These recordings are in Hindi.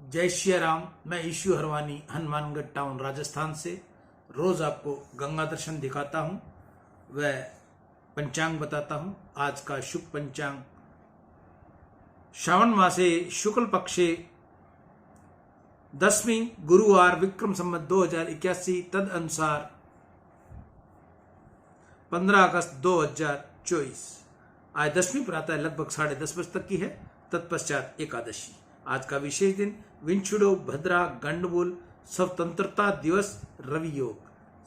जय श्री राम। मैं ईशु हरवानी हनुमानगढ़ टाउन राजस्थान से रोज आपको गंगा दर्शन दिखाता हूं व पंचांग बताता हूं। आज का शुभ पंचांग श्रावण मासे शुक्ल पक्षे 10वीं गुरुवार विक्रम संवत 2081 तद अनुसार 15 अगस्त 2024। आज 10वीं प्रातः लगभग 10:30 बजे तक की है। तत्पश्चात एकादशी। आज का विशेष दिन विंछुड़ो भद्रा गंडमूल स्वतंत्रता दिवस रवि योग।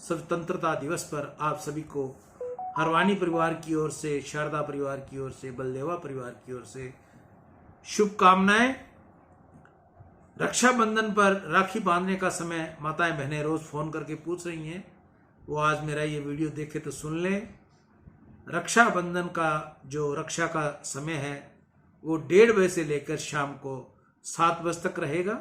स्वतंत्रता दिवस पर आप सभी को हरवानी परिवार की ओर से, शारदा परिवार की ओर से, बलदेवा परिवार की ओर से शुभकामनाएं। रक्षाबंधन पर राखी बांधने का समय माताएं बहनें रोज फोन करके पूछ रही हैं, वो आज मेरा ये वीडियो देखे तो सुन लें। रक्षाबंधन का जो रक्षा का समय है वो 1:30 बजे से लेकर शाम को 7 बजे तक रहेगा।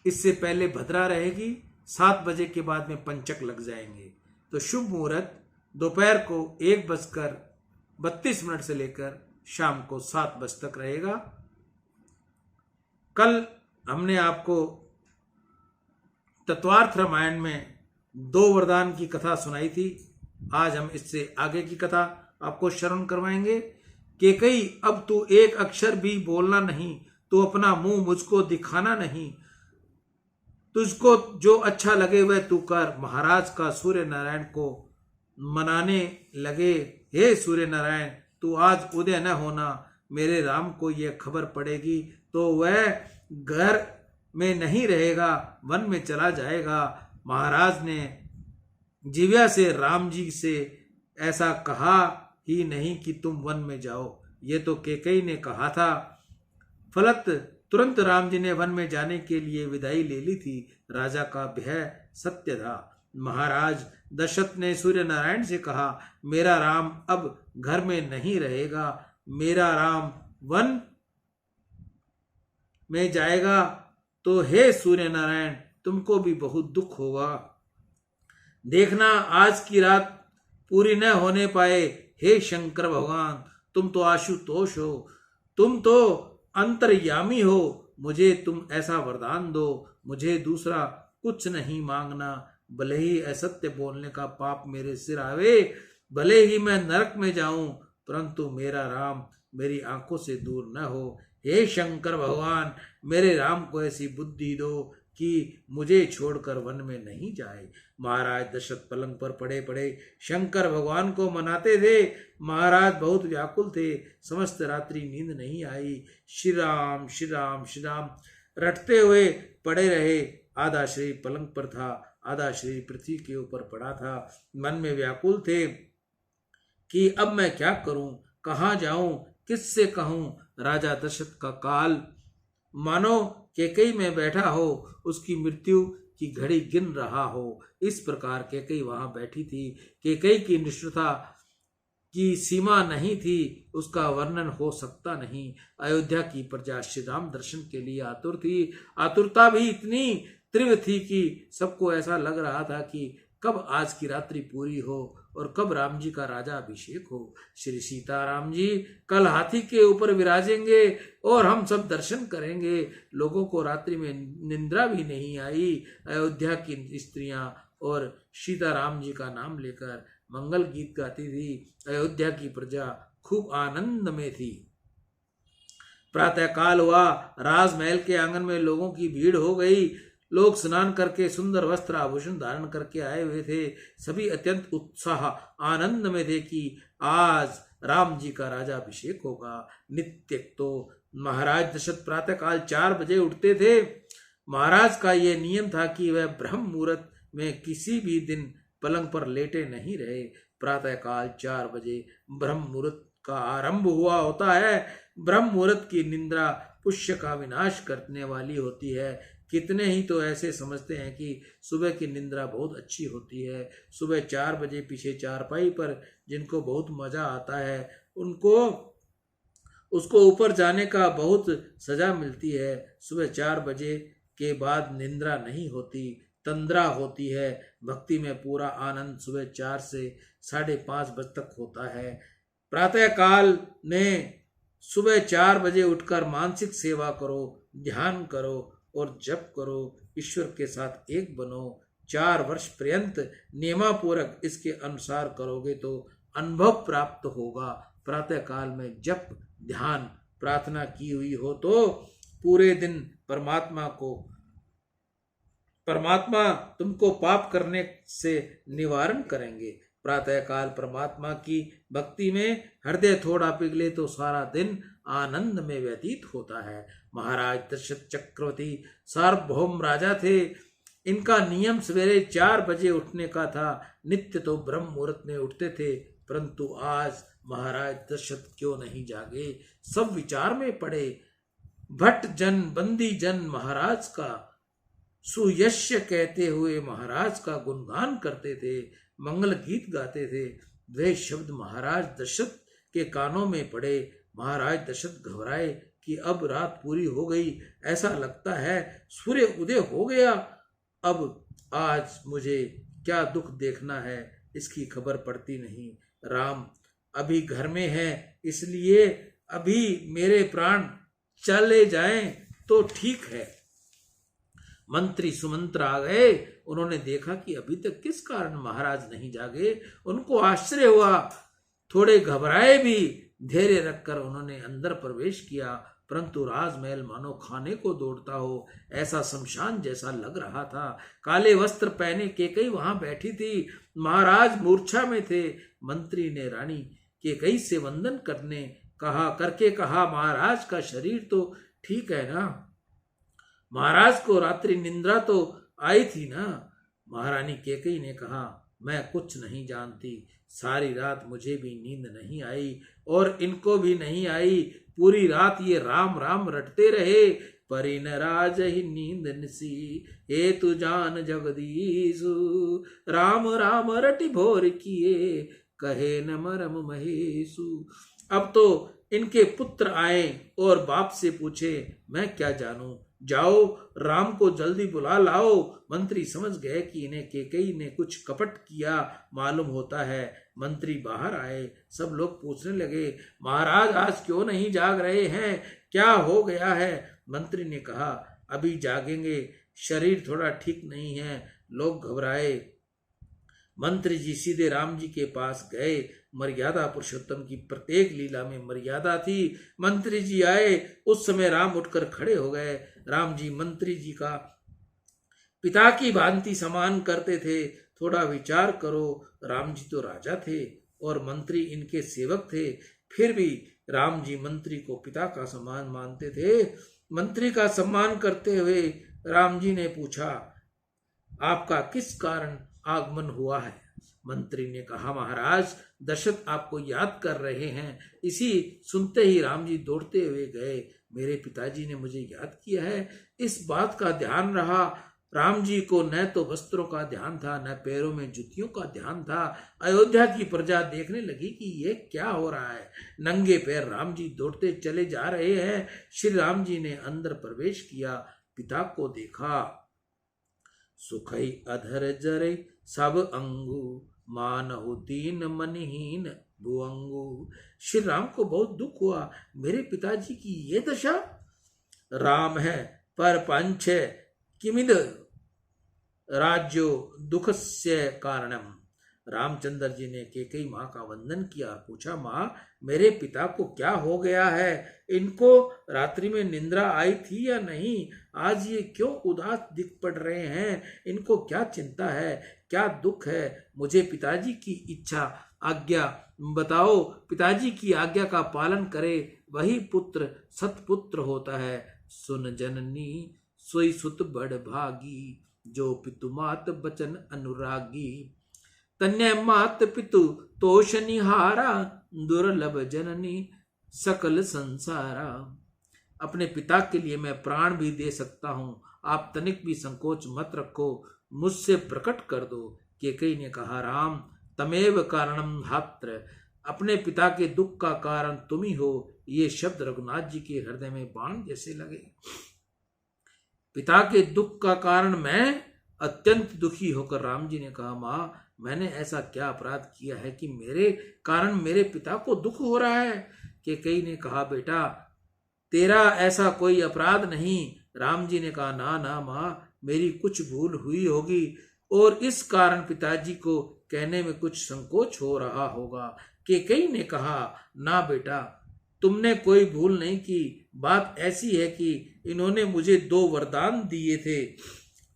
इससे पहले भद्रा रहेगी। 7 बजे के बाद में पंचक लग जाएंगे। तो शुभ मुहूर्त दोपहर को 1:32 से लेकर शाम को 7 बजे तक रहेगा। कल हमने आपको तत्वार्थ रामायण में 2 वरदान की कथा सुनाई थी। आज हम इससे आगे की कथा आपको श्रवण करवाएंगे। केकई अब तू एक अक्षर भी बोलना नहीं, तू अपना मुंह मुझको दिखाना नहीं, तुझको जो अच्छा लगे वह तू कर। महाराज का सूर्य नारायण को मनाने लगे, हे सूर्य नारायण तू आज उदय न होना, मेरे राम को यह खबर पड़ेगी तो वह घर में नहीं रहेगा, वन में चला जाएगा। महाराज ने जिव्या से राम जी से ऐसा कहा ही नहीं कि तुम वन में जाओ, ये तो केकई ने कहा था। फलत तुरंत राम जी ने वन में जाने के लिए विदाई ले ली थी। राजा का भय सत्य था। महाराज दशरथ ने सूर्य नारायण से कहा, मेरा राम अब घर में नहीं रहेगा, मेरा राम वन में जाएगा तो हे सूर्य नारायण तुमको भी बहुत दुख होगा। देखना आज की रात पूरी न होने पाए। हे शंकर भगवान तुम तो आशुतोष हो, तुम तो अंतर्यामी हो, मुझे तुम ऐसा वरदान दो। मुझे दूसरा कुछ नहीं मांगना, भले ही असत्य बोलने का पाप मेरे सिर आवे, भले ही मैं नरक में जाऊं, परंतु मेरा राम मेरी आंखों से दूर न हो। हे शंकर भगवान मेरे राम को ऐसी बुद्धि दो कि मुझे छोड़कर वन में नहीं जाए। महाराज दशरथ पलंग पर पड़े पड़े शंकर भगवान को मनाते थे। महाराज बहुत व्याकुल थे। समस्त रात्रि नींद नहीं आई। श्री राम श्री राम श्री राम रटते हुए पड़े रहे। आधा शरीर पलंग पर था, आधा शरीर पृथ्वी के ऊपर पड़ा था। मन में व्याकुल थे कि अब मैं क्या करूं, कहाँ जाऊं, किससे कहूं। राजा दशरथ का काल मानो केकई में बैठा हो, उसकी मृत्यु की घड़ी गिन रहा हो। इस प्रकार केकई वहां बैठी थी। केकई की निष्ठुरता की सीमा नहीं थी, उसका वर्णन हो सकता नहीं। अयोध्या की प्रजा श्री राम दर्शन के लिए आतुर थी। आतुरता भी इतनी तीव्र थी कि सबको ऐसा लग रहा था कि कब आज की रात्रि पूरी हो और कब राम जी का राजा अभिषेक हो। श्री सीताराम जी कल हाथी के ऊपर विराजेंगे और हम सब दर्शन करेंगे। लोगों को रात्रि में निंद्रा भी नहीं आई। अयोध्या की स्त्रियां और सीताराम जी का नाम लेकर मंगल गीत गाती थी। अयोध्या की प्रजा खूब आनंद में थी। प्रातः काल हुआ। राजमहल के आंगन में लोगों की भीड़ हो गई। लोग स्नान करके सुंदर वस्त्र आभूषण धारण करके आए हुए थे। सभी अत्यंत उत्साह आनंद में थे कि आज राम जी का राजा अभिषेक होगा। नित्य तो महाराज दशरथ प्रातः काल 4 बजे उठते थे। महाराज का यह नियम था कि वह ब्रह्म मुहूर्त में किसी भी दिन पलंग पर लेटे नहीं रहे। प्रातः काल 4 बजे ब्रह्म मुहूर्त का आरंभ हुआ होता है। ब्रह्म मुहूर्त की निंद्रा पुष्य का विनाश करने वाली होती है। कितने ही तो ऐसे समझते हैं कि सुबह की निंद्रा बहुत अच्छी होती है। सुबह 4 बजे पीछे चारपाई पर जिनको बहुत मजा आता है उनको उसको ऊपर जाने का बहुत सजा मिलती है। सुबह 4 बजे के बाद निंद्रा नहीं होती, तंद्रा होती है। भक्ति में पूरा आनंद सुबह 4 से 5:30 बजे तक होता है। प्रातः काल में सुबह 4 बजे उठकर मानसिक सेवा करो, ध्यान करो और जप करो, ईश्वर के साथ एक बनो। 4 वर्ष पर्यंत नियमापूर्वक इसके अनुसार करोगे तो अनुभव प्राप्त होगा। प्रातः काल में जप ध्यान प्रार्थना की हुई हो तो पूरे दिन परमात्मा तुमको पाप करने से निवारण करेंगे। प्रातः काल परमात्मा की भक्ति में हृदय थोड़ा पिघले तो सारा दिन आनंद में व्यतीत होता है। महाराज दशरथ चक्रवर्ती सार्वभौम राजा थे। इनका नियम सवेरे 4 बजे उठने का था। नित्य तो ब्रह्म मुहूर्त में उठते थे, परंतु आज महाराज दशरथ क्यों नहीं जागे? सब विचार में पड़े। भट्ट जन बंदी जन महाराज का सुयश्य कहते हुए महाराज का गुणगान करते थे, मंगल गीत गाते थे। वे शब्द महाराज दशरथ के कानों में पड़े। महाराज दशरथ घबराए कि अब रात पूरी हो गई, ऐसा लगता है सूर्य उदय हो गया। अब आज मुझे क्या दुख देखना है, इसकी खबर पड़ती नहीं। राम अभी घर में है, इसलिए अभी मेरे प्राण चले जाएं तो ठीक है। मंत्री सुमंत्र आ गए। उन्होंने देखा कि अभी तक किस कारण महाराज नहीं जागे। उनको आश्चर्य हुआ। थोड़े घबराए भी धैर्य रखकर उन्होंने अंदर प्रवेश किया, परंतु राजमहल मानो खाने को दौड़ता हो, ऐसा शमशान जैसा लग रहा था। काले वस्त्र पहने केकई वहां बैठी थी। महाराज मूर्छा में थे। मंत्री ने रानी केकई से वंदन करके कहा, महाराज का शरीर तो ठीक है ना? महाराज को रात्रि निंद्रा तो आई थी ना? महारानी केकई ने कहा, मैं कुछ नहीं जानती। सारी रात मुझे भी नींद नहीं आई और इनको भी नहीं आई। पूरी रात ये राम राम रटते रहे। परिन राज ही नींद निसी, हे तू जान जगदीशु। राम राम रटि भोर किए, कहे न मरम महेशु। अब तो इनके पुत्र आए और बाप से पूछे, मैं क्या जानूं? जाओ राम को जल्दी बुला लाओ। मंत्री समझ गए कि इन्हें केकई ने कुछ कपट किया मालूम होता है। मंत्री बाहर आए। सब लोग पूछने लगे, महाराज आज क्यों नहीं जाग रहे हैं? क्या हो गया है? मंत्री ने कहा, अभी जागेंगे, शरीर थोड़ा ठीक नहीं है। लोग घबराए। मंत्री जी सीधे राम जी के पास गए। मर्यादा पुरुषोत्तम की प्रत्येक लीला में मर्यादा थी। मंत्री जी आए, उस समय राम उठकर खड़े हो गए। राम जी मंत्री जी का पिता की भांति सम्मान करते थे। थोड़ा विचार करो, राम जी तो राजा थे और मंत्री इनके सेवक थे, फिर भी राम जी मंत्री को पिता का सम्मान मानते थे। मंत्री का सम्मान करते हुए राम जी ने पूछा, आपका किस कारण आगमन हुआ है? मंत्री ने कहा, महाराज दशरथ आपको याद कर रहे हैं। इसी सुनते ही राम जी दौड़ते हुए गए। मेरे पिताजी ने मुझे याद किया है, इस बात का ध्यान रहा। राम जी को न तो वस्त्रों का ध्यान था, न पैरों में जुतियों का ध्यान था। अयोध्या की प्रजा देखने लगी कि ये क्या हो रहा है। नंगे पैर राम जी दौड़ते चले जा रहे हैं। श्री राम जी ने अंदर प्रवेश किया, पिता को देखा। सुखई अधर जरे सब अंगु, मानहु दीन मनहीन भुअंगु। श्री राम को बहुत दुख हुआ। मेरे पिताजी की ये दशा। राम है पर पंच किमिद राज्यो दुखस्य कारणम। रामचंद्र जी ने केकई माँ का वंदन किया। पूछा, माँ मेरे पिता को क्या हो गया है? इनको रात्रि में निंद्रा आई थी या नहीं? आज ये क्यों उदास दिख पड़ रहे हैं? इनको क्या चिंता है, क्या दुख है? मुझे पिताजी की इच्छा आज्ञा बताओ। पिताजी की आज्ञा का पालन करे, वही पुत्र सतपुत्र होता है। सुन जननी सोई सुत बड़ भागी, जो पितु मात बचन अनुरागी। तन्य मात पितु तोष निहारा, दुर्लभ जननी सकल संसारा। अपने पिता के लिए मैं प्राण भी दे सकता हूँ, आप तनिक भी संकोच मत रखो, मुझसे प्रकट कर दो। केकई ने कहा, राम तमेव कारणम धात्र। अपने पिता के दुख का कारण तुम ही हो। ये शब्द रघुनाथ जी के हृदय में बाण जैसे लगे। पिता के दुख का कारण मैं? अत्यंत दुखी होकर राम जी ने कहा, माँ मैंने ऐसा क्या अपराध किया है कि मेरे कारण मेरे पिता को दुख हो रहा है? केकई ने कहा, बेटा तेरा ऐसा कोई अपराध नहीं। राम जी ने कहा, ना ना माँ, मेरी कुछ भूल हुई होगी और इस कारण पिताजी को कहने में कुछ संकोच हो रहा होगा। कैकेयी ने कहा, ना बेटा, तुमने कोई भूल नहीं की। बात ऐसी है कि इन्होंने मुझे 2 वरदान दिए थे।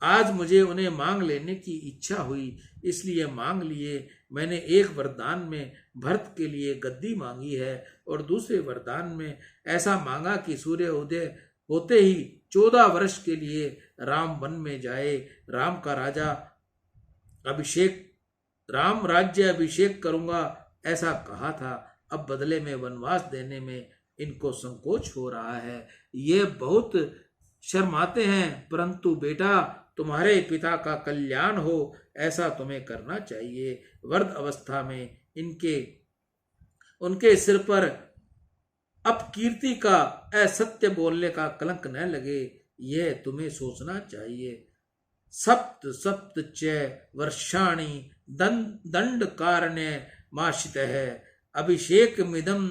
आज मुझे उन्हें मांग लेने की इच्छा हुई, इसलिए मांग लिए। मैंने एक वरदान में भरत के लिए गद्दी मांगी है और दूसरे वरदान में ऐसा मांगा कि सूर्य उदय होते ही 14 वर्ष के लिए राम वन में जाए। राम राज्य अभिषेक करूंगा, ऐसा कहा था। अब बदले में वनवास देने में इनको संकोच हो रहा है। ये बहुत शर्माते हैं, परंतु बेटा, तुम्हारे पिता का कल्याण हो ऐसा तुम्हें करना चाहिए। वृद्ध अवस्था में उनके सिर पर अपकीर्ति का, असत्य बोलने का कलंक न लगे, यह तुम्हें सोचना चाहिए। सप्त सप्त च वर्षाणि दंड कारण्य माशित है, अभिषेक मिदम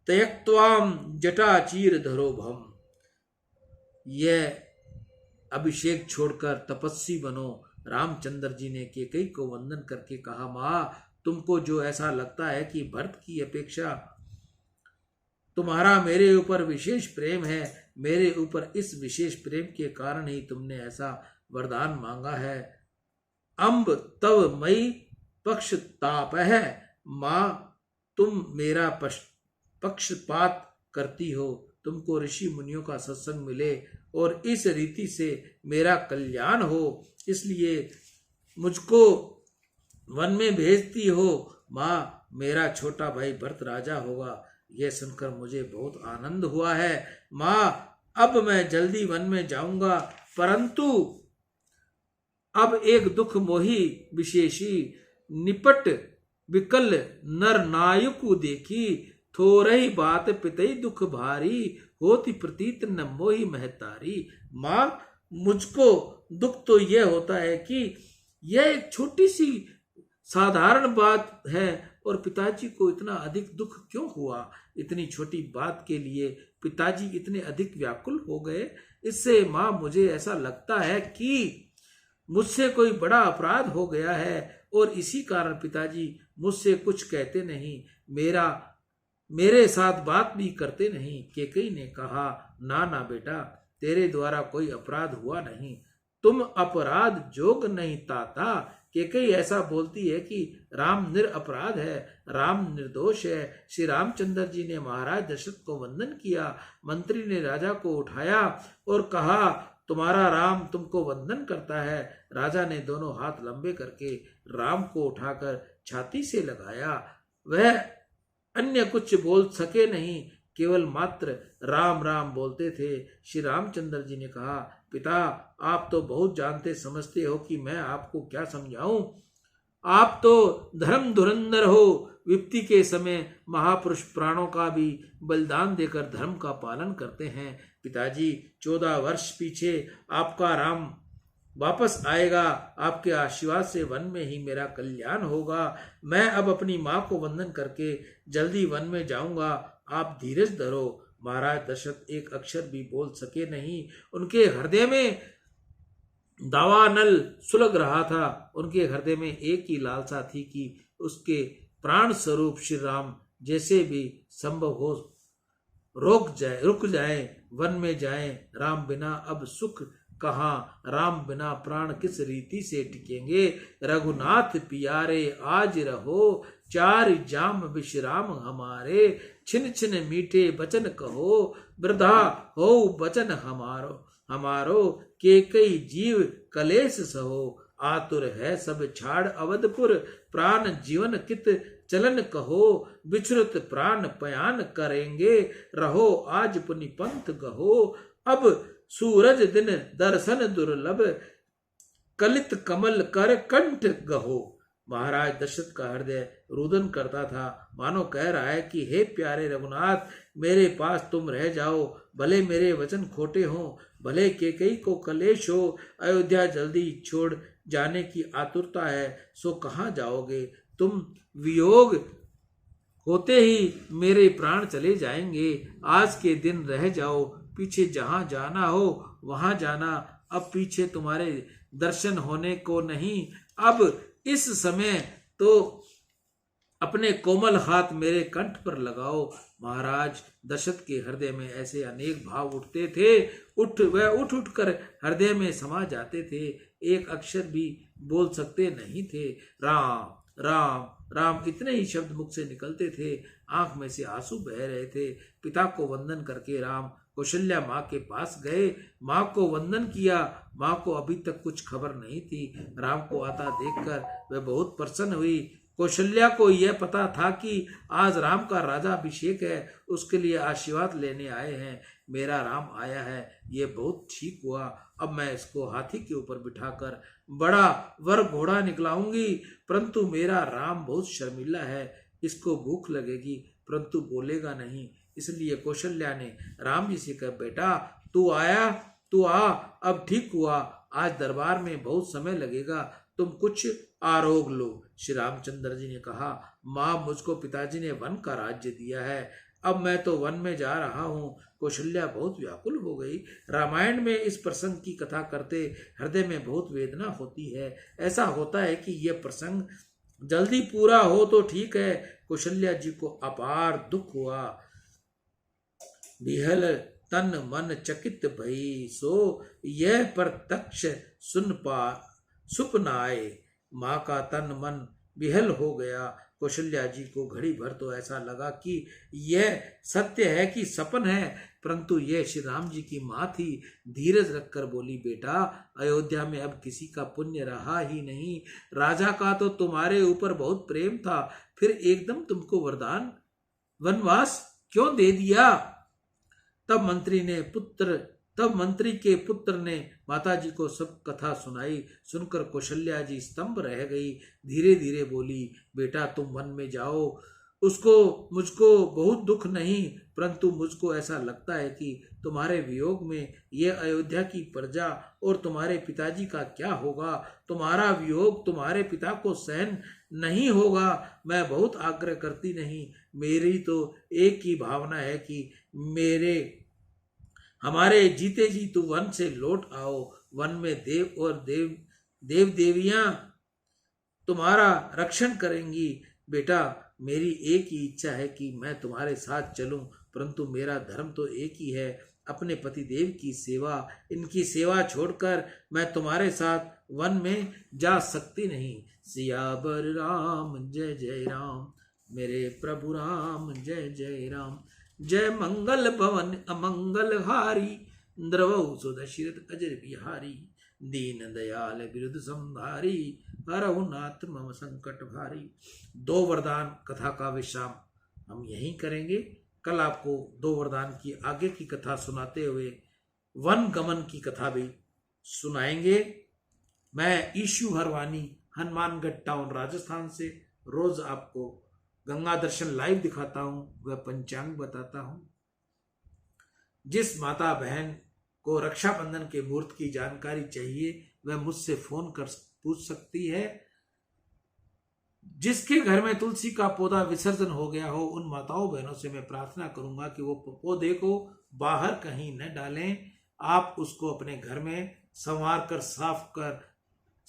त्यक्त्वाम जटाचीर धरोभम। यह अभिषेक छोड़कर तपस्वी बनो। रामचंद्र जी ने कैकेयी को वंदन करके कहा, माँ, तुमको जो ऐसा लगता है कि भरत की अपेक्षा तुम्हारा मेरे ऊपर विशेष प्रेम है, मेरे ऊपर इस विशेष प्रेम के कारण ही तुमने ऐसा वरदान मांगा है। अम्ब तव मई पक्षताप है, माँ, तुम मेरा पक्षपात करती हो। तुमको ऋषि मुनियों का सत्संग मिले और इस रीति से मेरा कल्याण हो, इसलिए मुझको वन में भेजती हो। माँ, मेरा छोटा भाई भरत राजा होगा, यह सुनकर मुझे बहुत आनंद हुआ है। माँ, अब मैं जल्दी वन में जाऊंगा, परंतु अब एक दुख मोही विशेषी निपट विकल नर नायकु देखी, थोरही बात पितई दुख भारी, होती प्रतीत न मोही महतारी। माँ, मुझको दुख तो यह होता है कि यह एक छोटी सी साधारण बात है और पिताजी को इतना अधिक दुख क्यों हुआ। इतनी छोटी बात के लिए पिताजी इतने अधिक व्याकुल हो गए। इससे माँ, मुझे ऐसा लगता है कि मुझसे कोई बड़ा अपराध हो गया है और इसी कारण पिताजी मुझसे कुछ कहते नहीं, मेरे साथ बात भी करते नहीं। कैकेयी ने कहा, ना ना बेटा, तेरे द्वारा कोई अपराध हुआ नहीं, तुम अपराध जोग नहीं ताता। कैकेयी ऐसा बोलती है कि राम निरपराध है, राम निर्दोष है। श्री रामचंद्र जी ने महाराज दशरथ को वंदन किया। मंत्री ने राजा को उठाया और कहा, तुम्हारा राम तुमको वंदन करता है। राजा ने दोनों हाथ लंबे करके राम को उठाकर छाती से लगाया। वह अन्य कुछ बोल सके नहीं, केवल मात्र राम राम बोलते थे। श्री रामचंद्र जी ने कहा, पिता, आप तो बहुत जानते समझते हो कि मैं आपको क्या समझाऊं। आप तो धर्म धुरंधर हो। विपत्ति के समय महापुरुष प्राणों का भी बलिदान देकर धर्म का पालन करते हैं। पिताजी, 14 वर्ष पीछे आपका राम वापस आएगा। आपके आशीर्वाद से वन में ही मेरा कल्याण होगा। मैं अब अपनी माँ को वंदन करके जल्दी वन में जाऊंगा। आप धीरज धरो। महाराज दशरथ एक अक्षर भी बोल सके नहीं। उनके हृदय में दावानल सुलग रहा था। उनके हृदय में एक ही लालसा थी कि उसके प्राण स्वरूप श्री राम जैसे भी संभव हो रुक जाए, वन में जाए। राम बिना अब सुख कहाँ, राम बिना प्राण किस रीति से टिकेंगे। रघुनाथ पियारे आज रहो, 4 जाम विश्राम हमारे। छिन छिन मीठे बचन कहो, वृद्धा हो बचन हमारो। कैकेयी जीव कलेश सहो, आतुर है सब छाड़ अवधपुर। प्राण जीवन कित चलन कहो, बिछुरत प्राण पयान करेंगे। रहो आज पुनि पंथ गहो, अब सूरज दिन दर्शन दुर्लभ। कलित कमल कर कंठ गहो। महाराज दशरथ का हृदय रुदन करता था, मानो कह रहा है कि हे प्यारे रघुनाथ, मेरे पास तुम रह जाओ। भले मेरे वचन खोटे हों, भले कैकेयी को कलेश हो, अयोध्या जल्दी छोड़ जाने की आतुरता है, सो कहाँ जाओगे तुम। वियोग होते ही मेरे प्राण चले जाएंगे। आज के दिन रह जाओ, पीछे जहां जाना हो वहां जाना। अब पीछे तुम्हारे दर्शन होने को नहीं। अब इस समय तो अपने कोमल हाथ मेरे कंठ पर लगाओ। महाराज दशरथ के हृदय में ऐसे अनेक भाव उठते थे, वह उठ उठ कर हृदय में समा जाते थे। एक अक्षर भी बोल सकते नहीं थे। राम राम राम इतने ही शब्द मुख से निकलते थे। आंख में से आंसू बह रहे थे। पिता को वंदन करके राम कौशल्या माँ के पास गए। माँ को वंदन किया। माँ को अभी तक कुछ खबर नहीं थी। राम को आता देखकर वह बहुत प्रसन्न हुई। कौशल्या को यह पता था कि आज राम का राजाभिषेक है, उसके लिए आशीर्वाद लेने आए हैं। मेरा राम आया है, ये बहुत ठीक हुआ। अब मैं इसको हाथी के ऊपर बिठाकर बड़ा वर घोड़ा निकलाऊंगी। परंतु मेरा राम बहुत शर्मिला है, इसको भूख लगेगी परंतु बोलेगा नहीं। इसलिए कौशल्या ने राम जी से कहा, बेटा तू आया, तू आ। अब ठीक हुआ, आज दरबार में बहुत समय लगेगा, तुम कुछ आरोग लो। श्री रामचंद्र जी ने कहा, माँ मुझको पिताजी ने वन का राज्य दिया है, अब मैं तो वन में जा रहा हूँ। कौशल्या बहुत व्याकुल हो गई। रामायण में इस प्रसंग की कथा करते हृदय में बहुत वेदना होती है। ऐसा होता है कि यह प्रसंग जल्दी पूरा हो तो ठीक है। कौशल्या जी को अपार दुख हुआ। बिहल तन मन चकित भई, सो यह प्रत्यक्ष सुपनाए। माँ का तन मन बिहल हो गया। कौशल्या जी को घड़ी भर तो ऐसा लगा कि यह सत्य है कि सपन है, परंतु यह श्री राम जी की माँ थी। धीरज रखकर बोली, बेटा अयोध्या में अब किसी का पुण्य रहा ही नहीं। राजा का तो तुम्हारे ऊपर बहुत प्रेम था, फिर एकदम तुमको वरदान वनवास क्यों दे दिया? तब मंत्री के पुत्र ने माताजी को सब कथा सुनाई। सुनकर कौशल्या जी स्तंभ रह गई। धीरे धीरे बोली, बेटा तुम वन में जाओ, मुझको बहुत दुख नहीं, परंतु मुझको ऐसा लगता है कि तुम्हारे वियोग में यह अयोध्या की प्रजा और तुम्हारे पिताजी का क्या होगा। तुम्हारा वियोग तुम्हारे पिता को सहन नहीं होगा। मैं बहुत आग्रह करती नहीं, मेरी तो एक ही भावना है कि हमारे जीते जी तू वन से लौट आओ। वन में देव और देव देवियां तुम्हारा रक्षण करेंगी। बेटा मेरी एक ही इच्छा है कि मैं तुम्हारे साथ चलूं, परंतु मेरा धर्म तो एक ही है, अपने पति देव की सेवा। इनकी सेवा छोड़कर मैं तुम्हारे साथ वन में जा सकती नहीं। सियावर राम जय जय राम, मेरे प्रभु राम जय जय राम। जय मंगल भवन अमंगल हारी, द्रवौ सुदशरथ अजर बिहारी। दीन दयाल विरुद्ध संधारी, हरहु नाथ मम संकट भारी। 2 वरदान कथा का विश्राम हम यहीं करेंगे। कल आपको 2 वरदान की आगे की कथा सुनाते हुए वन गमन की कथा भी सुनाएंगे। मैं ईशु हरवानी, हनुमानगढ़ टाउन, राजस्थान से रोज आपको गंगा दर्शन लाइव दिखाता हूं, वह पंचांग बताता हूं। जिस माता बहन को रक्षाबंधन के मुहूर्त की जानकारी चाहिए वह मुझसे फोन कर पूछ सकती है। जिसके घर में तुलसी का पौधा विसर्जन हो गया हो, उन माताओं बहनों से मैं प्रार्थना करूंगा कि वो पौधे को बाहर कहीं न डालें। आप उसको अपने घर में संवार कर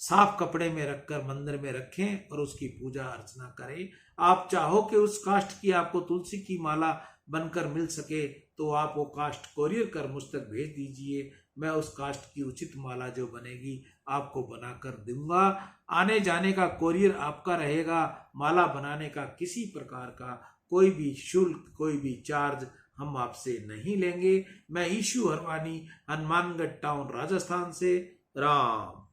साफ कपड़े में रखकर मंदिर में रखें और उसकी पूजा अर्चना करें। आप चाहो कि उस काष्ठ की आपको तुलसी की माला बनकर मिल सके तो आप वो काष्ठ कोरियर कर मुझ तक भेज दीजिए। मैं उस काष्ठ की उचित माला जो बनेगी आपको बनाकर दूंगा। आने जाने का कोरियर आपका रहेगा। माला बनाने का किसी प्रकार का कोई भी शुल्क, कोई भी चार्ज हम आपसे नहीं लेंगे। मैं ईशु हरवानी, हनुमानगढ़ टाउन, राजस्थान से। राम।